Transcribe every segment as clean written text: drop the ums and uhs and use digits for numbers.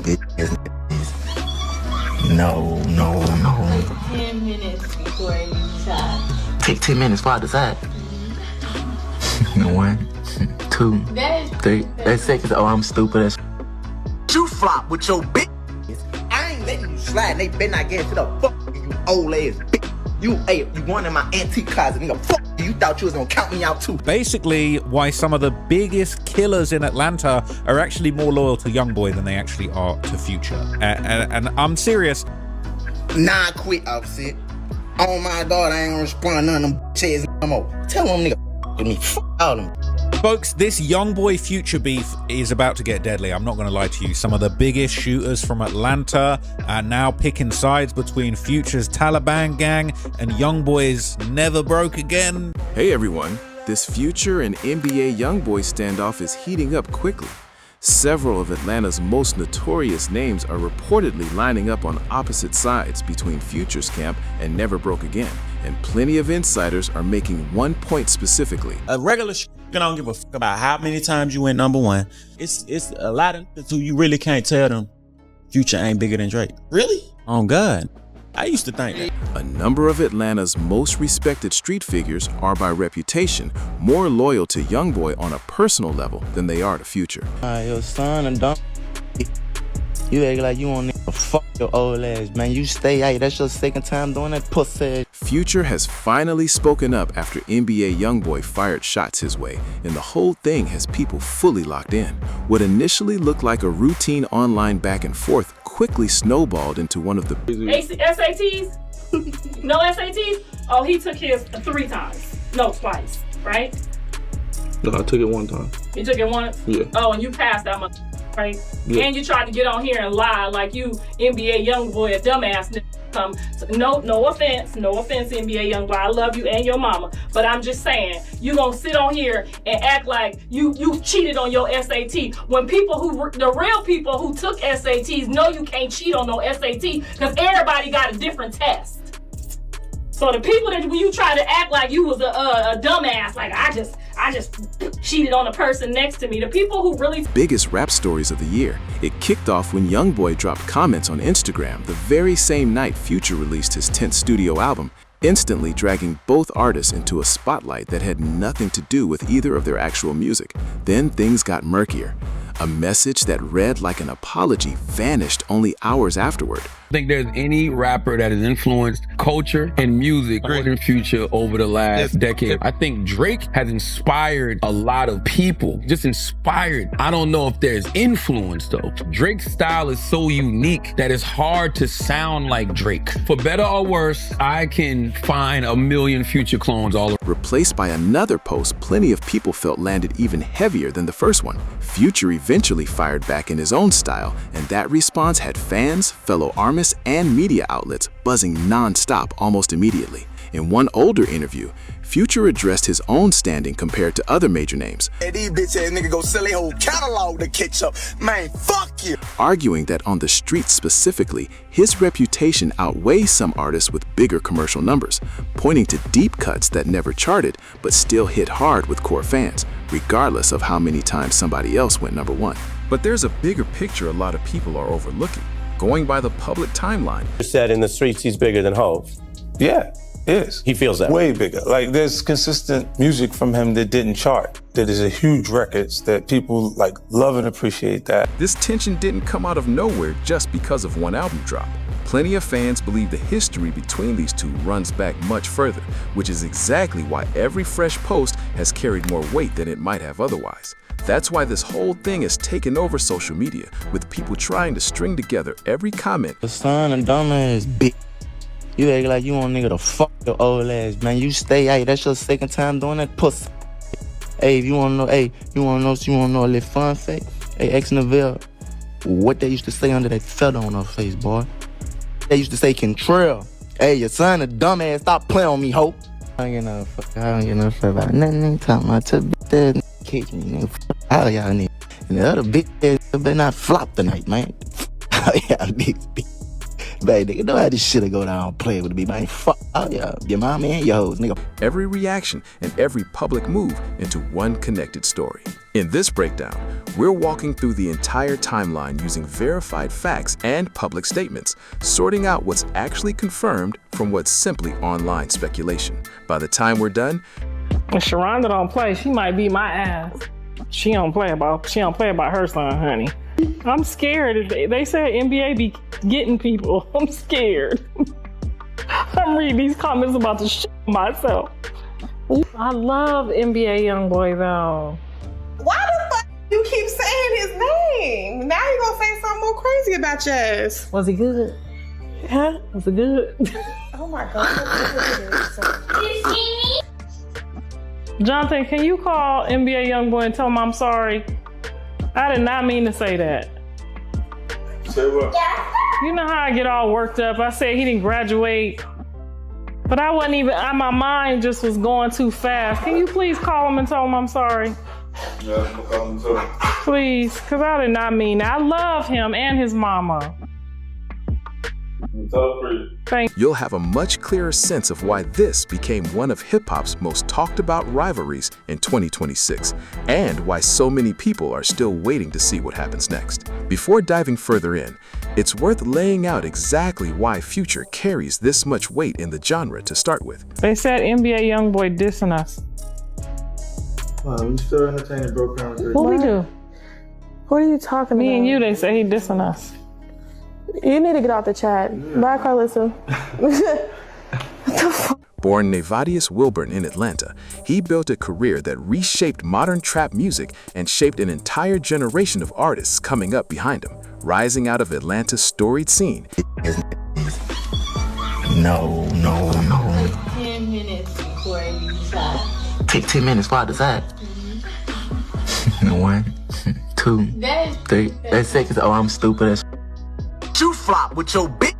bitch ass niggas. No. 10 minutes before you decide. Take 10 minutes before I decide. 1, 2, 3. That's seconds. Oh, I'm stupid as you flop with your bitch. I ain't letting you slide. They better not get to the fuck you old ass bitch. You one in my antique closet, nigga. Fuck you. You thought you was gonna count me out too. Basically, why some of the biggest killers in Atlanta are actually more loyal to YoungBoy than they actually are to Future. And I'm serious. Nah, quit, Offset. Oh my God, I ain't gonna respond to none of them bitches no more. Tell them nigga with me. Fuck all them. Folks, this YoungBoy Future beef is about to get deadly. I'm not going to lie to you. Some of the biggest shooters from Atlanta are now picking sides between Future's Taliban gang and YoungBoy's Never Broke Again. Hey everyone, this Future and NBA YoungBoy standoff is heating up quickly. Several of Atlanta's most notorious names are reportedly lining up on opposite sides between Future's camp and Never Broke Again, and plenty of insiders are making one point specifically. A regular I don't give a fuck about how many times you went #1. It's a lot of niggas who you really can't tell them Future ain't bigger than Drake. Really? On God. I used to think that. A number of Atlanta's most respected street figures are by reputation more loyal to YoungBoy on a personal level than they are to Future. Your son and dumb. You act like you want to fuck your old ass, man. You stay out. That's your second time doing that pussy. Future has finally spoken up after NBA YoungBoy fired shots his way, and the whole thing has people fully locked in. What initially looked like a routine online back and forth quickly snowballed into one of the SATs? No SATs? Oh, he took his 3 times. No, twice, right? No, I took it 1 time. You took it once? Yeah. Oh, and you passed that much, right? Yeah. And you tried to get on here and lie like you NBA YoungBoy, a dumbass nigga. No offense, NBA YoungBoy. I love you and your mama, but I'm just saying, you gonna sit on here and act like you cheated on your SAT when the real people who took SATs know you can't cheat on no SAT because everybody got a different test. So the people that when you try to act like you was a dumbass, like I just cheated on the person next to me. The people who really biggest rap stories of the year. It kicked off when YoungBoy dropped comments on Instagram the very same night Future released his 10th studio album, instantly dragging both artists into a spotlight that had nothing to do with either of their actual music. Then things got murkier. A message that read like an apology vanished only hours afterward. I think there's any rapper that has influenced culture and music more than Future over the last decade. I think Drake has inspired a lot of people, just inspired. I don't know if there's influence though. Drake's style is so unique that it's hard to sound like Drake. For better or worse, I can find a million Future clones all over. Replaced by another post plenty of people felt landed even heavier than the first one. Future eventually fired back in his own style, and that response had fans, fellow artists, and media outlets buzzing non-stop almost immediately. In one older interview, Future addressed his own standing compared to other major names. Hey, these bitch ass niggas go sell their whole catalog to catch up. Man, fuck you. Arguing that on the streets specifically, his reputation outweighs some artists with bigger commercial numbers, pointing to deep cuts that never charted but still hit hard with core fans, regardless of how many times somebody else went #1. But there's a bigger picture a lot of people are overlooking. Going by the public timeline. You said in the streets he's bigger than Hov. Yeah, is. He feels that way bigger. Like there's consistent music from him that didn't chart. That is a huge records that people like love and appreciate that. This tension didn't come out of nowhere just because of one album drop. Plenty of fans believe the history between these two runs back much further, which is exactly why every fresh post has carried more weight than it might have otherwise. That's why this whole thing has taken over social media, with people trying to string together every comment. The son and dumbass bitch. You act like you want nigga to fuck your old ass, man. You stay out. That's your second time doing that pussy. Hey, if you wanna know, you wanna know a little fun fact? Hey, ex Neville, what they used to say under that feather on her face, boy? They used to say Contrell. Hey, your son a dumbass. Stop playing on me, ho. I don't get no fuck about nothing. Talking about two bitches. Catch me, nigga. All y'all niggas. And the other bitch better not flop tonight, man. All y'all niggas. Baby, nigga, know how this shit'll go down playing with me, man. Fuck all y'all, your mama and your hoes, nigga. Every reaction and every public move into one connected story. In this breakdown, we're walking through the entire timeline using verified facts and public statements, sorting out what's actually confirmed from what's simply online speculation. By the time we're done, if Sharonda don't play, she might beat my ass. She don't play about her son, honey. I'm scared. They said NBA be getting people. I'm scared. I'm reading these comments about the shit myself. I love NBA YoungBoy though. Why the fuck you keep saying his name? Now you gonna say something more crazy about your ass. Was he good? Huh? Was it good? Oh my God. Jonathan, can you call NBA YoungBoy and tell him I'm sorry? I did not mean to say that. Say what? You know how I get all worked up. I said he didn't graduate, but I wasn't even, my mind just was going too fast. Can you please call him and tell him I'm sorry? Yeah, I'm gonna call him too. Please, because I did not mean that. I love him and his mama. You'll have a much clearer sense of why this became one of hip-hop's most talked about rivalries in 2026, and why so many people are still waiting to see what happens next. Before diving further in, it's worth laying out exactly why Future carries this much weight in the genre to start with. They said NBA YoungBoy dissing us. Wow, we still entertaining broke conversation. What we do? What are you talking about? Me and you, they say he dissing us. You need to get out the chat. Bye, Carlissa. Born Nevadius Wilburn in Atlanta, he built a career that reshaped modern trap music and shaped an entire generation of artists coming up behind him, rising out of Atlanta's storied scene. No. 10 minutes before you decide. Take 10 minutes before I decide. 1, 2, 3. That's seconds. Oh, I'm stupid as You flop with your bitch.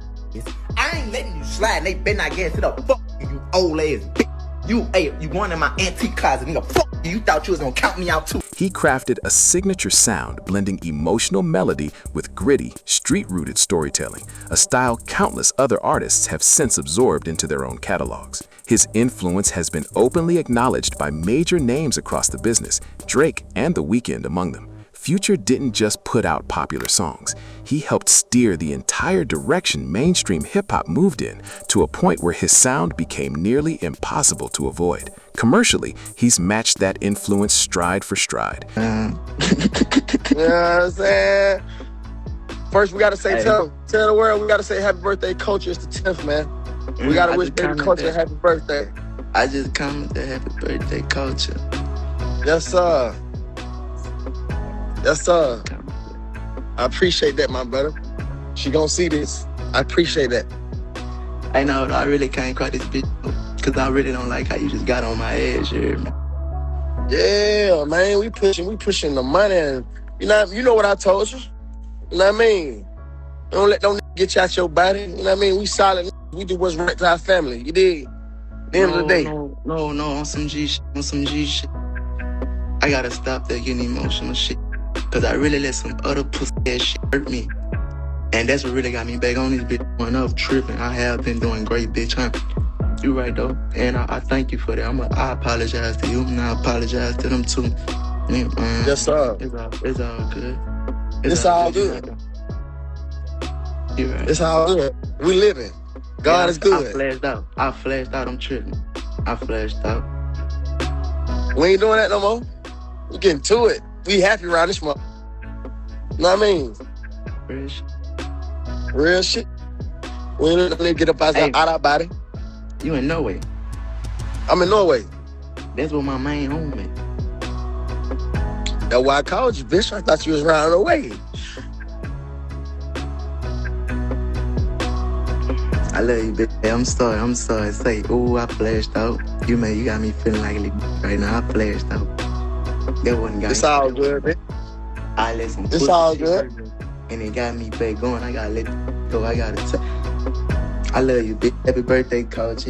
I ain't letting you slide, and they better not get into the fuck you old ass bitch. You going in my antique closet, nigga. Fuck you. You thought you was gonna count me out too. He crafted a signature sound blending emotional melody with gritty, street-rooted storytelling, a style countless other artists have since absorbed into their own catalogs. His influence has been openly acknowledged by major names across the business, Drake and The Weeknd among them. Future didn't just put out popular songs. He helped steer the entire direction mainstream hip-hop moved in, to a point where his sound became nearly impossible to avoid. Commercially, he's matched that influence stride for stride. You know what I'm saying? First, we gotta say, tell the world, we gotta say happy birthday, Culture. It's the 10th, man. We gotta wish baby Culture a happy birthday. I just commented happy birthday, Culture. Yes, sir. Yes, sir. I appreciate that, my brother. She gonna see this. I appreciate that. I know, I really can't cry this bitch, because I really don't like how you just got on my ass here, man. Yeah, man, we pushing the money, and you know what I told you. You know what I mean? Don't let them get you out your body. You know what I mean? We solid. We do what's right to our family. You dig? At the end of the day. No, on some G shit. I gotta stop that getting emotional shit. Cause I really let some other pussy ass shit hurt me. And that's what really got me back on this bitch. Going up tripping. I have been doing great, bitch, huh? You right though. And I thank you for that. I apologize to you and I apologize to them too. Yes, sir. It's all good. It's all good. You're right. It's all good. We living. God is good. I flashed out. I'm tripping. I flashed out. We ain't doing that no more. We getting to it. We happy around this month. You know what I mean? Real shit. Real shit. We ain't let them get up out our body. You in Norway? I'm in Norway. That's where my main home is. That's why I called you, bitch. I thought you was around the way. I love you, bitch. I'm sorry. Say, ooh, I flashed out. You got me feeling like a right now. I flashed out. That wasn't got It's all good, man. I let some It's all good. And it got me back going. I gotta let it go. I love you, bitch. Happy birthday, Coach.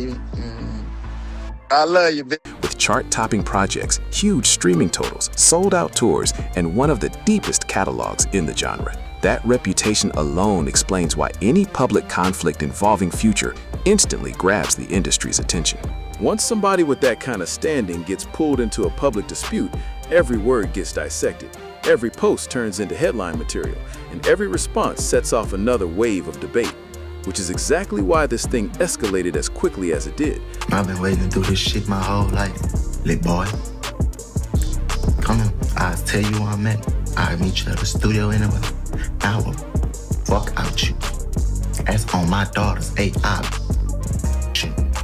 I love you, bitch. With chart-topping projects, huge streaming totals, sold-out tours, and one of the deepest catalogs in the genre. That reputation alone explains why any public conflict involving Future instantly grabs the industry's attention. Once somebody with that kind of standing gets pulled into a public dispute, every word gets dissected, every post turns into headline material, and every response sets off another wave of debate, which is exactly why this thing escalated as quickly as it did. I've been waiting to do this shit my whole life, lit boy. Come on, I'll tell you where I'm at. I'll meet you at the studio anyway. I will fuck out you. That's on my daughter's AI.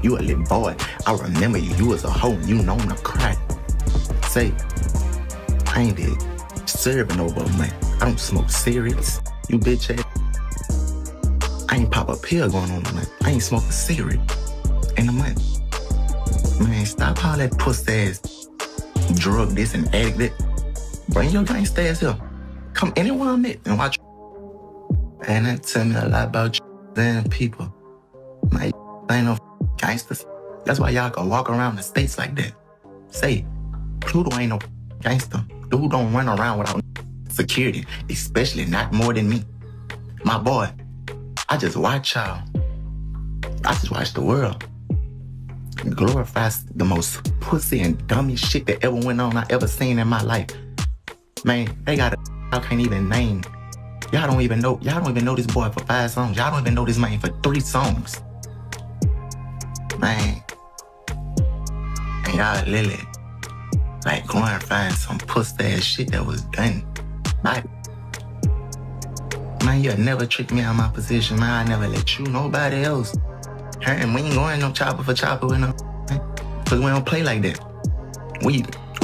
You a little boy. I remember you. You was a hoe. You known to crack. Say, I ain't did serving no more, man. I don't smoke cigarettes. You bitch ass. I ain't pop a pill going on, man. I ain't smoke a cigarette in a month. Man, stop all that pussy ass drug this and addict that. Bring your gangsta ass here. Come anywhere I'm at and watch. And that tell me a lot about you damn people. Man, ain't no gangsters. That's why y'all can walk around the states like that. Say, Pluto ain't no gangster. Dude don't run around without security, especially not more than me. My boy, I just watch y'all. I just watch the world. It glorifies the most pussy and dummy shit that ever went on I ever seen in my life. Man, they got I can't even name. Y'all don't even know this boy for 5 songs. Y'all don't even know this man for 3 songs. Man. And y'all literally like glorifying some pussy ass shit that was done. Like, man, you'll never trick me out of my position, man. I never let you, nobody else. And we ain't going no chopper for chopper with no, cause we don't play like that. We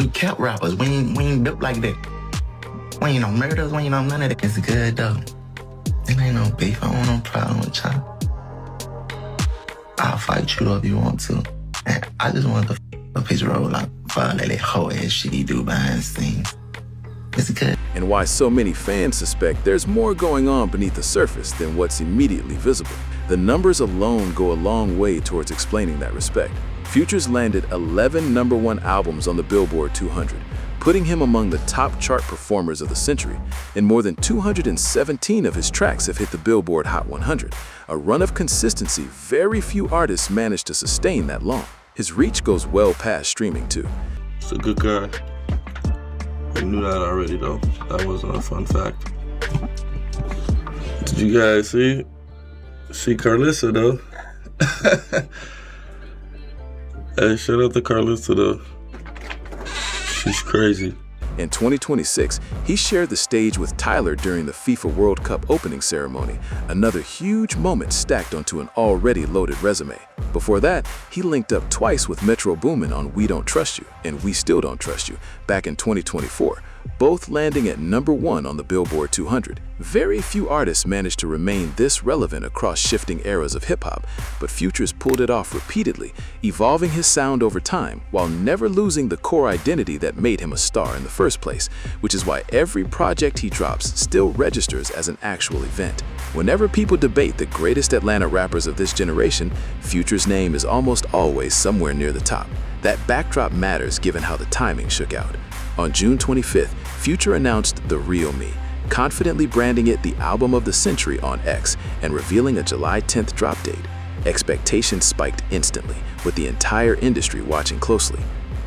kept rappers. We ain't built like that. We ain't no murders. We ain't no none of that. It's good though. It ain't no beef. I don't want no problem with y'all. I'll fight you if you want to. And I just want to up his roll like for all that whole ass shit he do behind the scenes. It's good. And why so many fans suspect there's more going on beneath the surface than what's immediately visible. The numbers alone go a long way towards explaining that respect. Future's landed 11 #1 albums on the Billboard 200, putting him among the top chart performers of the century, and more than 217 of his tracks have hit the Billboard Hot 100, a run of consistency very few artists manage to sustain that long. His reach goes well past streaming too. He's a good guy. I knew that already though. That wasn't a fun fact. Did you guys see Carlissa though? Hey, shout out to Carlissa though. She's crazy. In 2026, he shared the stage with Tyler during the FIFA World Cup opening ceremony, another huge moment stacked onto an already loaded resume. Before that, he linked up twice with Metro Boomin on We Don't Trust You and We Still Don't Trust You back in 2024, both landing at #1 on the Billboard 200. Very few artists managed to remain this relevant across shifting eras of hip-hop, but Future's pulled it off repeatedly, evolving his sound over time while never losing the core identity that made him a star in the first place, which is why every project he drops still registers as an actual event. Whenever people debate the greatest Atlanta rappers of this generation, Future's name is almost always somewhere near the top. That backdrop matters given how the timing shook out. On June 25th, Future announced The Real Me, confidently branding it the album of the century on X and revealing a July 10th drop date. Expectations spiked instantly, with the entire industry watching closely.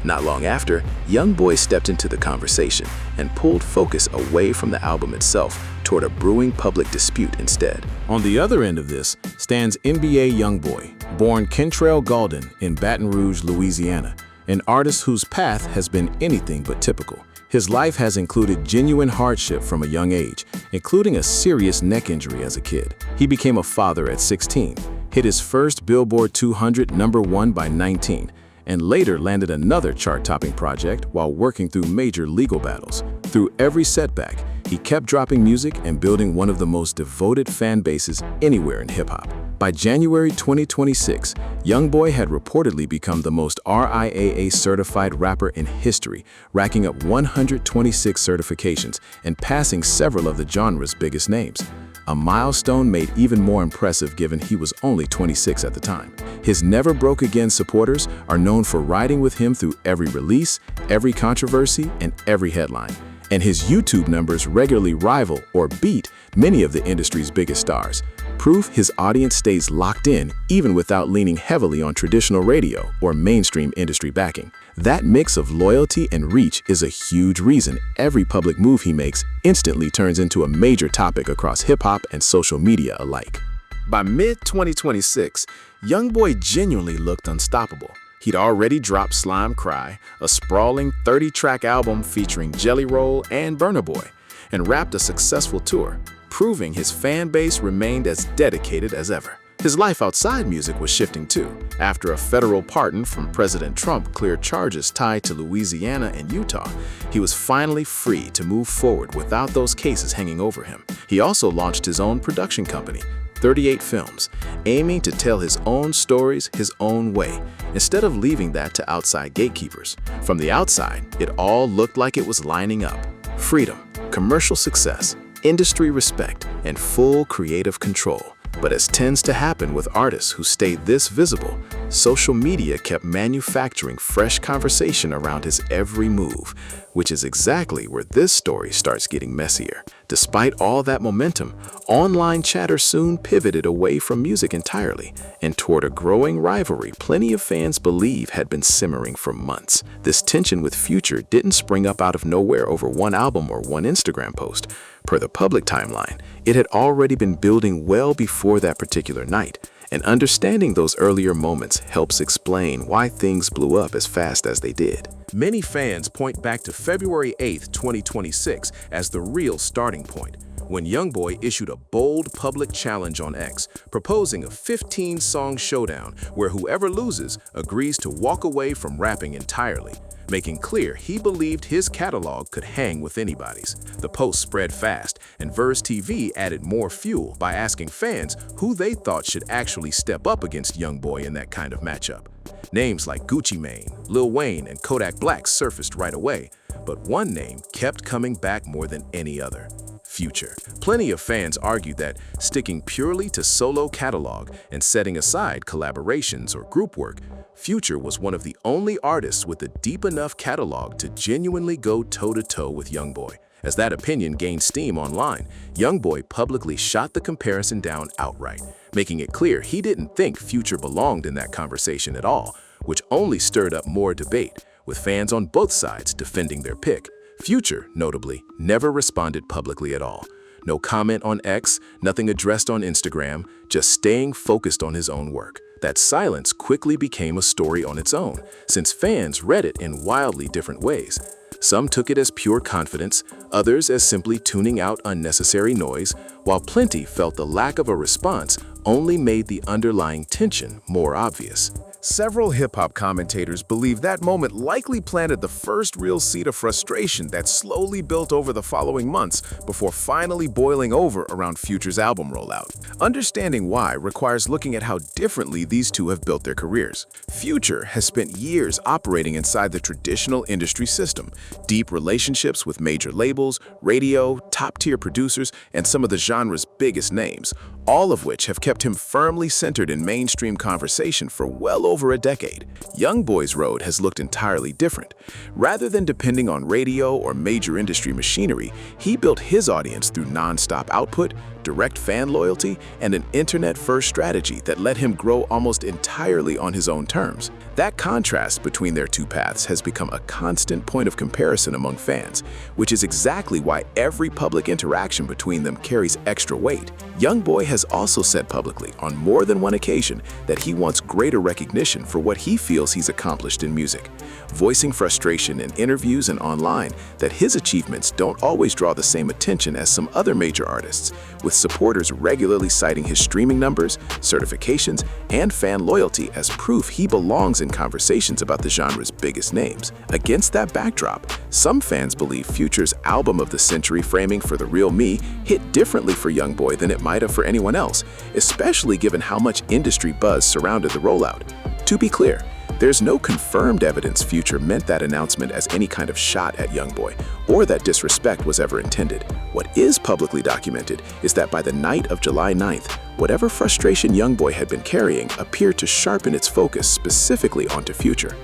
Not long after, YoungBoy stepped into the conversation and pulled focus away from the album itself toward a brewing public dispute instead. On the other end of this stands NBA YoungBoy, born Kentrell Gaulden in Baton Rouge, Louisiana, an artist whose path has been anything but typical. His life has included genuine hardship from a young age, including a serious neck injury as a kid. He became a father at 16, hit his first Billboard 200 #1 by 19, and later landed another chart-topping project while working through major legal battles. Through every setback, he kept dropping music and building one of the most devoted fan bases anywhere in hip-hop. By January 2026, YoungBoy had reportedly become the most RIAA-certified rapper in history, racking up 126 certifications and passing several of the genre's biggest names. A milestone made even more impressive given he was only 26 at the time. His Never Broke Again supporters are known for riding with him through every release, every controversy, and every headline. and his YouTube numbers regularly rival or beat many of the industry's biggest stars. Proof his audience stays locked in even without leaning heavily on traditional radio or mainstream industry backing. That mix of loyalty and reach is a huge reason every public move he makes instantly turns into a major topic across hip-hop and social media alike. By mid-2026, YoungBoy genuinely looked unstoppable. He'd already dropped Slime Cry, a sprawling 30-track album featuring Jelly Roll and Burna Boy, and wrapped a successful tour, proving his fan base remained as dedicated as ever. His life outside music was shifting too. After a federal pardon from President Trump cleared charges tied to Louisiana and Utah, he was finally free to move forward without those cases hanging over him. He also launched his own production company, 38 Films, aiming to tell his own stories his own way, instead of leaving that to outside gatekeepers. From the outside, it all looked like it was lining up. Freedom, commercial success, industry respect, and full creative control. But as tends to happen with artists who stayed this visible, social media kept manufacturing fresh conversation around his every move, which is exactly where this story starts getting messier. Despite all that momentum, online chatter soon pivoted away from music entirely and toward a growing rivalry plenty of fans believe had been simmering for months. This tension with Future didn't spring up out of nowhere over one album or one Instagram post. Per the public timeline, it had already been building well before that particular night, and understanding those earlier moments helps explain why things blew up as fast as they did. Many fans point back to February 8, 2026 as the real starting point, when YoungBoy issued a bold public challenge on X, proposing a 15-song showdown where whoever loses agrees to walk away from rapping entirely, making clear he believed his catalog could hang with anybody's. The post spread fast, and Verse TV added more fuel by asking fans who they thought should actually step up against YoungBoy in that kind of matchup. Names like Gucci Mane, Lil Wayne, and Kodak Black surfaced right away, but one name kept coming back more than any other: Future. Plenty of fans argued that sticking purely to solo catalog and setting aside collaborations or group work, Future was one of the only artists with a deep enough catalog to genuinely go toe-to-toe with YoungBoy. As that opinion gained steam online, YoungBoy publicly shot the comparison down outright, making it clear he didn't think Future belonged in that conversation at all, which only stirred up more debate, with fans on both sides defending their pick. Future, notably, never responded publicly at all. No comment on X, nothing addressed on Instagram, just staying focused on his own work. That silence quickly became a story on its own, since fans read it in wildly different ways. Some took it as pure confidence, others as simply tuning out unnecessary noise, while plenty felt the lack of a response only made the underlying tension more obvious. Several hip-hop commentators believe that moment likely planted the first real seed of frustration that slowly built over the following months before finally boiling over around Future's album rollout. Understanding why requires looking at how differently these two have built their careers. Future has spent years operating inside the traditional industry system, deep relationships with major labels, radio, top-tier producers, and some of the genre's biggest names, all of which have kept him firmly centered in mainstream conversation for well over a decade. YoungBoy's road has looked entirely different. Rather than depending on radio or major industry machinery, he built his audience through non-stop output, direct fan loyalty, and an internet-first strategy that let him grow almost entirely on his own terms. That contrast between their two paths has become a constant point of comparison among fans, which is exactly why every public interaction between them carries extra weight. YoungBoy has also said publicly on more than one occasion that he wants greater recognition for what he feels he's accomplished in music, voicing frustration in interviews and online that his achievements don't always draw the same attention as some other major artists, with supporters regularly citing his streaming numbers, certifications, and fan loyalty as proof he belongs in conversations about the genre's biggest names. Against that backdrop, some fans believe Future's album of the century framing For the Real Me hit differently for YoungBoy than it might have for anyone else, especially given how much industry buzz surrounded the rollout. To be clear, there's no confirmed evidence Future meant that announcement as any kind of shot at YoungBoy, or that disrespect was ever intended. What is publicly documented is that by the night of July 9th, whatever frustration YoungBoy had been carrying appeared to sharpen its focus specifically onto Future.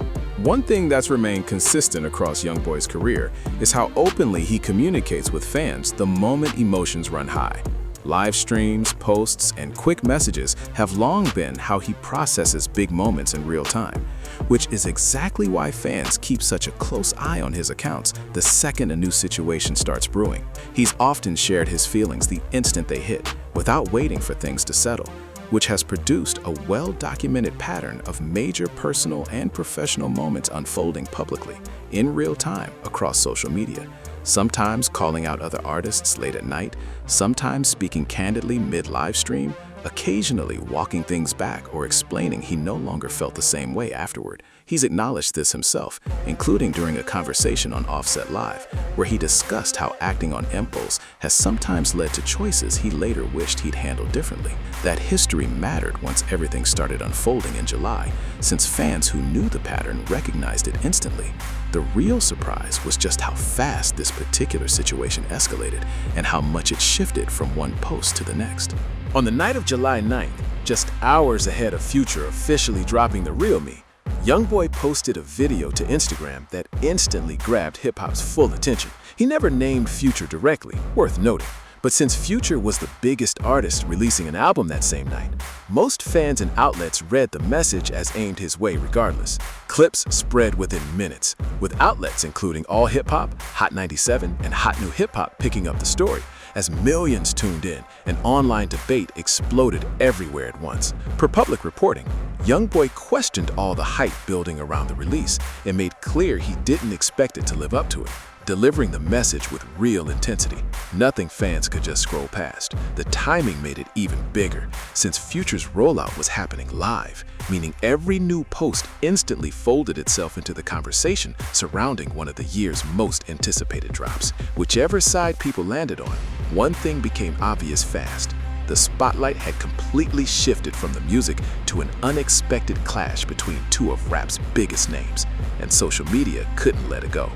One thing that's remained consistent across YoungBoy's career is how openly he communicates with fans the moment emotions run high. Live streams, posts, and quick messages have long been how he processes big moments in real time, which is exactly why fans keep such a close eye on his accounts the second a new situation starts brewing. He's often shared his feelings the instant they hit, without waiting for things to settle, which has produced a well-documented pattern of major personal and professional moments unfolding publicly, in real time, across social media. Sometimes calling out other artists late at night, sometimes speaking candidly mid-live stream, occasionally walking things back or explaining he no longer felt the same way afterward. He's acknowledged this himself, including during a conversation on Offset Live, where he discussed how acting on impulse has sometimes led to choices he later wished he'd handled differently. That history mattered once everything started unfolding in July, since fans who knew the pattern recognized it instantly. The real surprise was just how fast this particular situation escalated and how much it shifted from one post to the next. On the night of July 9th, just hours ahead of Future officially dropping The Real Me, YoungBoy posted a video to Instagram that instantly grabbed hip-hop's full attention. He never named Future directly, worth noting. But since Future was the biggest artist releasing an album that same night, most fans and outlets read the message as aimed his way regardless. Clips spread within minutes, with outlets including All Hip Hop, Hot 97, and Hot New Hip Hop picking up the story. As millions tuned in, an online debate exploded everywhere at once. Per public reporting, YoungBoy questioned all the hype building around the release and made clear he didn't expect it to live up to it, delivering the message with real intensity. Nothing fans could just scroll past. The timing made it even bigger, since Future's rollout was happening live, meaning every new post instantly folded itself into the conversation surrounding one of the year's most anticipated drops. Whichever side people landed on, one thing became obvious fast. The spotlight had completely shifted from the music to an unexpected clash between two of rap's biggest names, and social media couldn't let it go.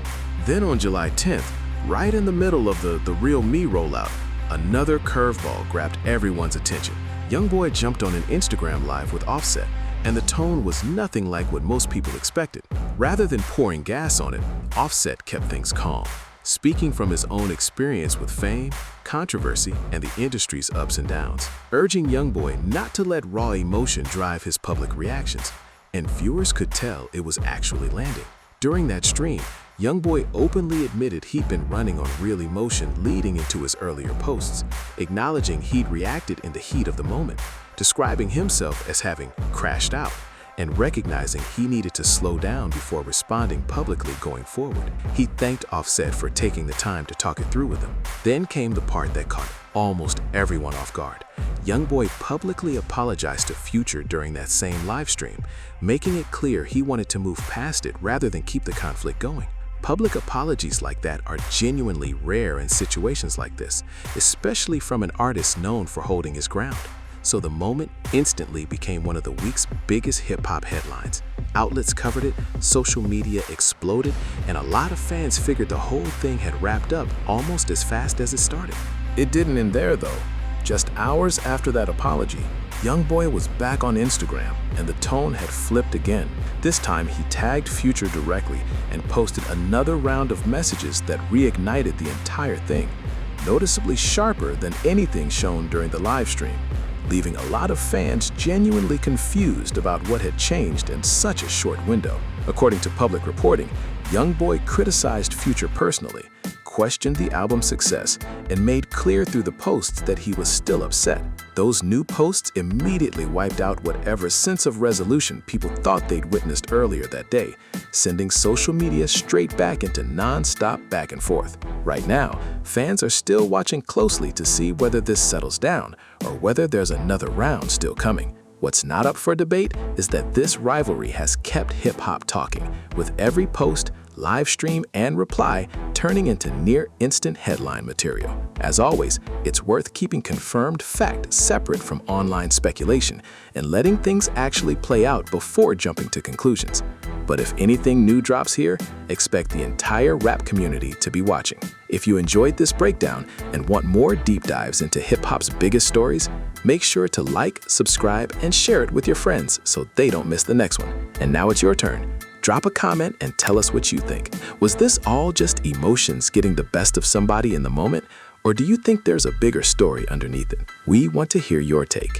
Then on July 10th, right in the middle of the Real Me rollout, another curveball grabbed everyone's attention. YoungBoy jumped on an Instagram Live with Offset, and the tone was nothing like what most people expected. Rather than pouring gas on it, Offset kept things calm, speaking from his own experience with fame, controversy, and the industry's ups and downs, urging YoungBoy not to let raw emotion drive his public reactions. And viewers could tell it was actually landing. During that stream, YoungBoy openly admitted he'd been running on real emotion leading into his earlier posts, acknowledging he'd reacted in the heat of the moment, describing himself as having crashed out, and recognizing he needed to slow down before responding publicly going forward. He thanked Offset for taking the time to talk it through with him. Then came the part that caught almost everyone off guard. YoungBoy publicly apologized to Future during that same live stream, making it clear he wanted to move past it rather than keep the conflict going. Public apologies like that are genuinely rare in situations like this, especially from an artist known for holding his ground. So the moment instantly became one of the week's biggest hip-hop headlines. Outlets covered it, social media exploded, and a lot of fans figured the whole thing had wrapped up almost as fast as it started. It didn't end there though. Just hours after that apology, YoungBoy was back on Instagram, and the tone had flipped again. This time he tagged Future directly and posted another round of messages that reignited the entire thing, noticeably sharper than anything shown during the live stream, leaving a lot of fans genuinely confused about what had changed in such a short window. According to public reporting, YoungBoy criticized Future personally, questioned the album's success, and made clear through the posts that he was still upset. Those new posts immediately wiped out whatever sense of resolution people thought they'd witnessed earlier that day, sending social media straight back into non-stop back and forth. Right now, fans are still watching closely to see whether this settles down or whether there's another round still coming. What's not up for debate is that this rivalry has kept hip-hop talking, with every post, live stream, and reply turning into near-instant headline material. As always, it's worth keeping confirmed fact separate from online speculation and letting things actually play out before jumping to conclusions. But if anything new drops here, expect the entire rap community to be watching. If you enjoyed this breakdown and want more deep dives into hip-hop's biggest stories, make sure to like, subscribe, and share it with your friends so they don't miss the next one. And now it's your turn. Drop a comment and tell us what you think. Was this all just emotions getting the best of somebody in the moment? Or do you think there's a bigger story underneath it? We want to hear your take.